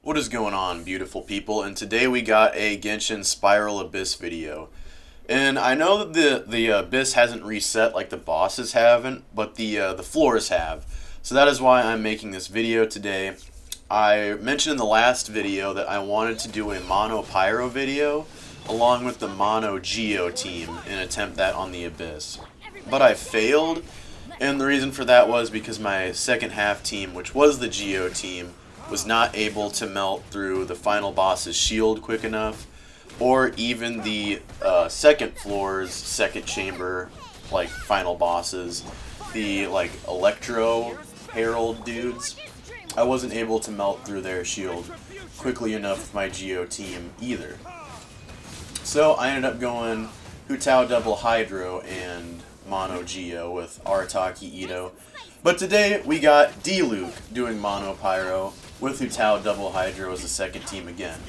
What is going on, beautiful people? And today we got a Genshin Spiral Abyss video. And I know that the Abyss hasn't reset like the bosses haven't, but the floors have. So that is why I'm making this video today. I mentioned in the last video that I wanted to do a mono Pyro video along with the mono Geo team and attempt that on the Abyss. But I failed, and the reason for that was because my second half team, which was the Geo team, was not able to melt through the final boss's shield quick enough, or even the second floor's second chamber, like final bosses, the like Electro Herald dudes. I wasn't able to melt through their shield quickly enough with my Geo team either. So I ended up going Hu Tao double Hydro and mono Geo with Arataki Ito. But today we got Dilic doing mono Pyro with Hu Tao double Hydro as the second team again.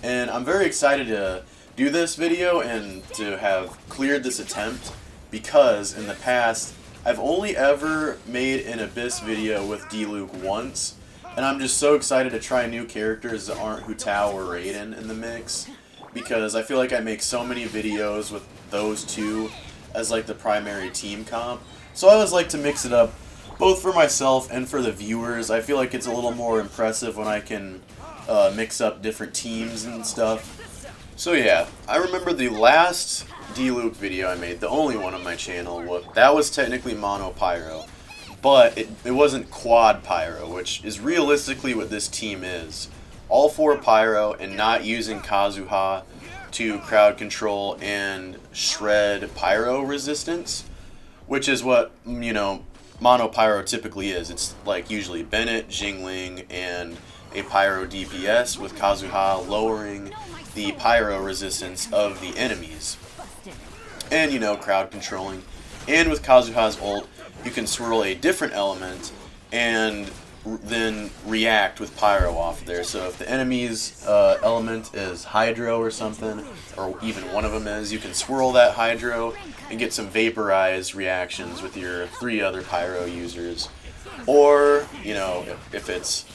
And I'm very excited to do this video and to have cleared this attempt because in the past I've only ever made an Abyss video with Dilic once, and I'm just so excited to try new characters that aren't Hu Tao or Raiden in the mix because I feel like I make so many videos with those two as like the primary team comp. So I always like to mix it up both for myself and for the viewers. I feel like it's a little more impressive when I can mix up different teams and stuff. So yeah, I remember the last Dilic video I made, the only one on my channel, that was technically mono Pyro, but it wasn't quad Pyro, which is realistically what this team is. All four Pyro and not using Kazuha to crowd control and shred Pyro resistance, which is what, you know, mono Pyro typically is. It's like usually Bennett, Jingling, and a Pyro DPS with Kazuha lowering the Pyro resistance of the enemies. And, you know, crowd controlling. And with Kazuha's ult, you can swirl a different element and then react with Pyro off there. So if the enemy's element is Hydro or something, or even one of them is, you can swirl that Hydro and get some vaporized reactions with your three other Pyro users. Or, you know, if it's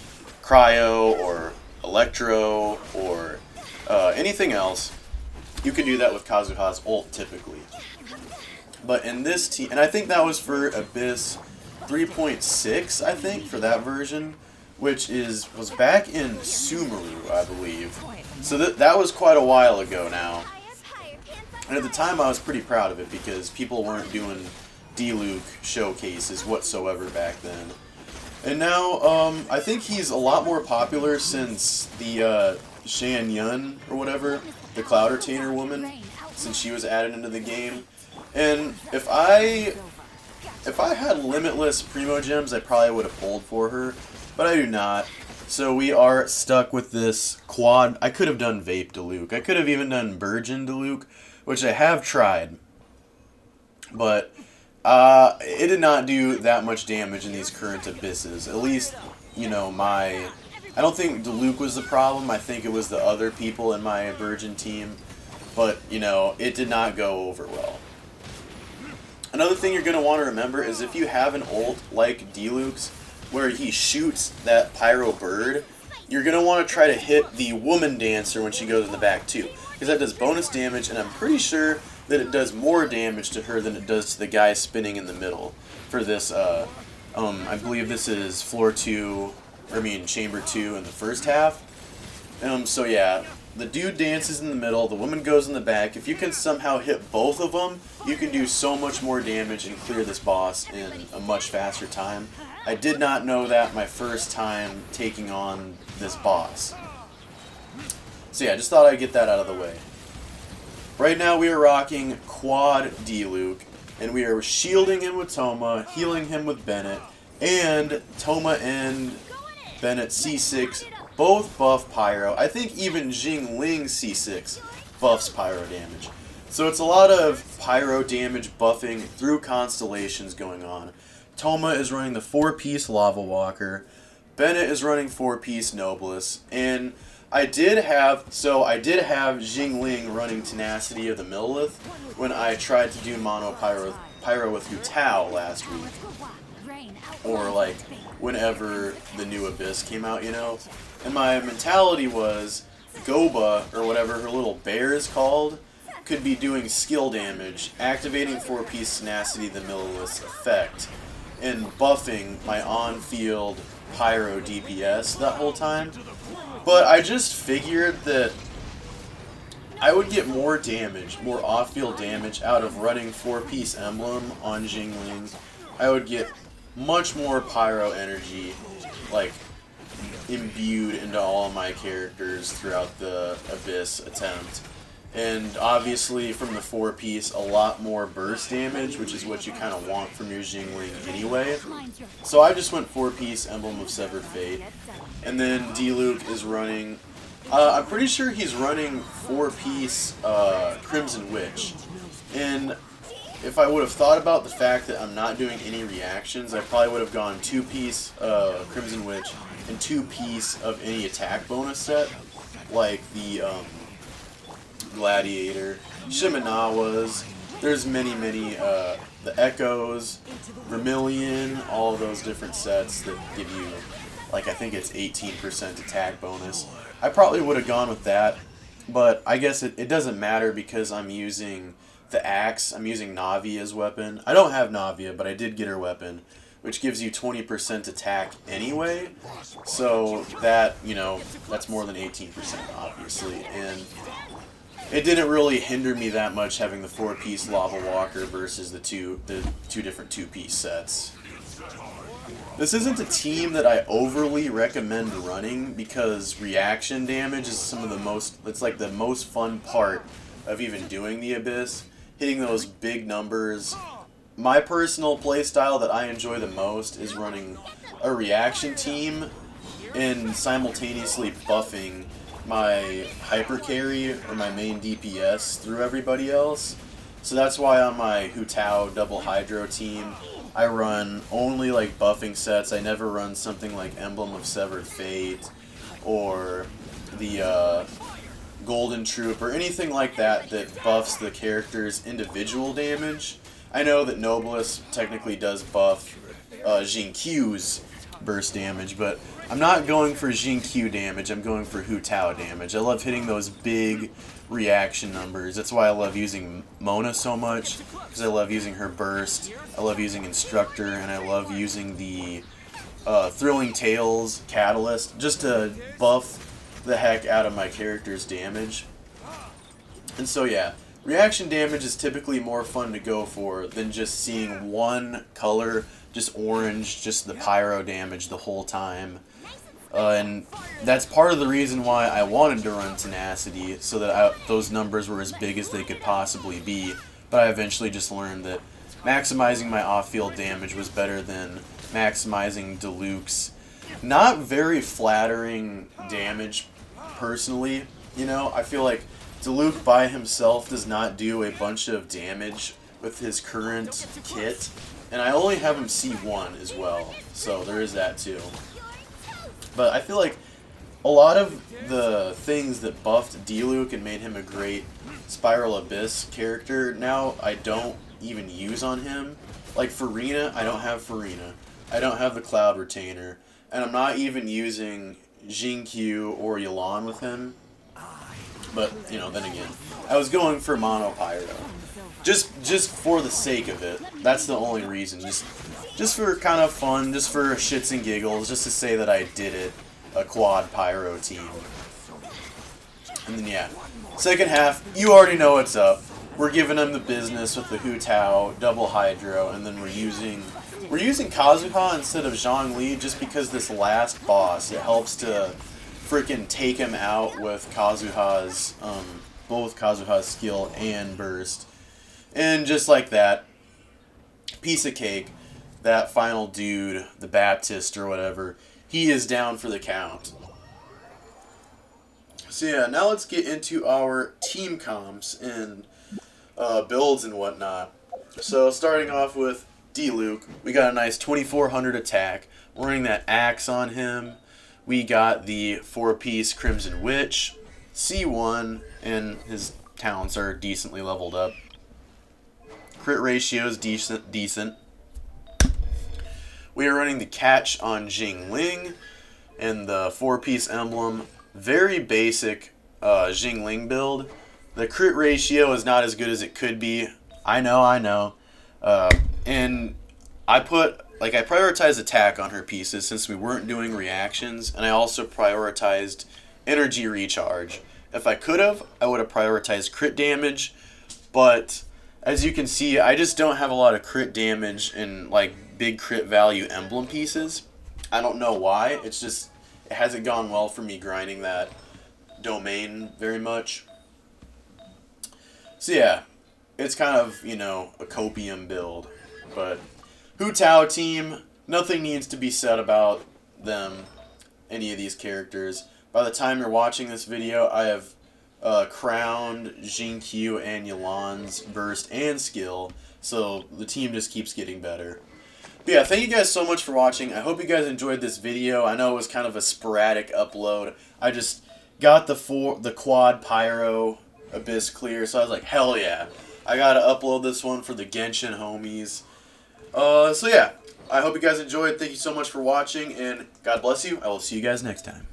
Cryo or Electro or anything else, you can do that with Kazuha's ult typically. But in this team, and I think that was for Abyss 3.6, I think, for that version, which was back in Sumeru, I believe. So that was quite a while ago now. And at the time I was pretty proud of it because people weren't doing Dilic showcases whatsoever back then. And now, I think he's a lot more popular since the Shan Yun, or whatever, the Cloud Retainer woman, since she was added into the game. And if I had limitless Primo Gems, I probably would have pulled for her, but I do not. So we are stuck with this quad. I could have done Vape Dilic. I could have even done Burgeon Dilic, which I have tried. But it did not do that much damage in these current Abysses. At least, you know, I don't think Dilic was the problem. I think it was the other people in my Virgin team. But, you know, it did not go over well. Another thing you're going to want to remember is if you have an ult like Dilic's, where he shoots that Pyro bird, you're going to want to try to hit the woman dancer when she goes in the back too. Because that does bonus damage, and I'm pretty sure that it does more damage to her than it does to the guy spinning in the middle. For this, I believe this is chamber 2 in the first half. So yeah, the dude dances in the middle, the woman goes in the back. If you can somehow hit both of them, you can do so much more damage and clear this boss in a much faster time. I did not know that my first time taking on this boss. So yeah, just thought I'd get that out of the way. Right now we are rocking quad Dilic, and we are shielding him with Toma, healing him with Bennett, and Toma and Bennett C6 both buff Pyro. I think even Jingling C6 buffs Pyro damage. So it's a lot of Pyro damage buffing through constellations going on. Toma is running the 4-piece Lava Walker. Bennett is running 4-piece Noblesse. And I did have Jingling running Tenacity of the Millith when I tried to do mono Pyro with Hu Tao last week. Or like whenever the new Abyss came out, you know. And my mentality was Goba, or whatever her little bear is called, could be doing skill damage, activating 4-piece tenacity the Milious effect, and buffing my on-field Pyro DPS that whole time. But I just figured that I would get more damage, more off-field damage out of running 4-piece emblem on Jingling. I would get much more Pyro energy, like, imbued into all of my characters throughout the Abyss attempt. And obviously from the 4-piece, a lot more burst damage, which is what you kind of want from your Jingling anyway. So I just went 4-piece Emblem of Severed Fate. And then Dilic is running... I'm pretty sure he's running 4-piece Crimson Witch. And if I would have thought about the fact that I'm not doing any reactions, I probably would have gone 2-piece Crimson Witch and 2-piece of any attack bonus set, like the Gladiator, Shimenawas. There's many, the Echoes, Vermilion, all of those different sets that give you, like, I think it's 18% attack bonus. I probably would have gone with that, but I guess it doesn't matter because I'm using the axe. I'm using Navi as weapon. I don't have Navia, but I did get her weapon, which gives you 20% attack anyway. So that, you know, that's more than 18%, obviously. And it didn't really hinder me that much having the 4-piece Lava Walker versus the two different 2-piece sets. This isn't a team that I overly recommend running because reaction damage is it's like the most fun part of even doing the Abyss. Hitting those big numbers. My personal playstyle that I enjoy the most is running a reaction team and simultaneously buffing my hyper carry or my main DPS through everybody else. So that's why on my Hu Tao double Hydro team, I run only like buffing sets. I never run something like Emblem of Severed Fate or the Golden Troop or anything like that that buffs the character's individual damage. I know that Noblesse technically does buff Jin Q's burst damage, but I'm not going for Jin Q damage, I'm going for Hu Tao damage. I love hitting those big reaction numbers. That's why I love using Mona so much, because I love using her burst, I love using Instructor, and I love using the Thrilling Tales Catalyst just to buff the heck out of my character's damage. And so yeah, reaction damage is typically more fun to go for than just seeing one color, just orange, just the Pyro damage the whole time. And that's part of the reason why I wanted to run Tenacity, so that those numbers were as big as they could possibly be. But I eventually just learned that maximizing my off-field damage was better than maximizing Dilic's not very flattering damage, personally. You know, I feel like Dilic by himself does not do a bunch of damage with his current kit. And I only have him C1 as well, so there is that too. But I feel like a lot of the things that buffed Dilic and made him a great Spiral Abyss character, now I don't even use on him. Like Farina, I don't have Farina. I don't have the Cloud Retainer. And I'm not even using Jin-Q or Yelan with him. But, you know, then again, I was going for Mono Pyro. Just for the sake of it. That's the only reason. Just for kind of fun, just for shits and giggles, just to say that I did it. A quad Pyro team. And then, yeah. Second half, you already know what's up. We're giving them the business with the Hu Tao, double Hydro, and then we're using Kazuha instead of Zhongli just because this last boss, it helps to freaking take him out with Kazuha's, both Kazuha's skill and burst. And just like that, piece of cake, that final dude, the Baptist or whatever, he is down for the count. So yeah, now let's get into our team comps and builds and whatnot. So starting off with Dilic, we got a nice 2400 attack. We're running that axe on him. We got the 4-piece Crimson Witch, C1, and his talents are decently leveled up. Crit ratio is decent. We are running the catch on Jingling, and the 4-piece emblem. Very basic Jingling build. The crit ratio is not as good as it could be. I know. And I prioritized attack on her pieces since we weren't doing reactions, and I also prioritized energy recharge. If I could have, I would have prioritized crit damage, but as you can see, I just don't have a lot of crit damage in like big crit value emblem pieces. I don't know why. It's just, it hasn't gone well for me grinding that domain very much. So yeah, it's kind of, you know, a copium build. But Hu Tao team, nothing needs to be said about them, any of these characters. By the time you're watching this video, I have crowned Jinkyu and Yelan's burst and skill, so the team just keeps getting better. But yeah, thank you guys so much for watching. I hope you guys enjoyed this video. I know it was kind of a sporadic upload. I just got the quad Pyro Abyss clear, so I was like, hell yeah. I gotta upload this one for the Genshin homies. So yeah, I hope you guys enjoyed. Thank you so much for watching, and God bless you. I will see you guys next time.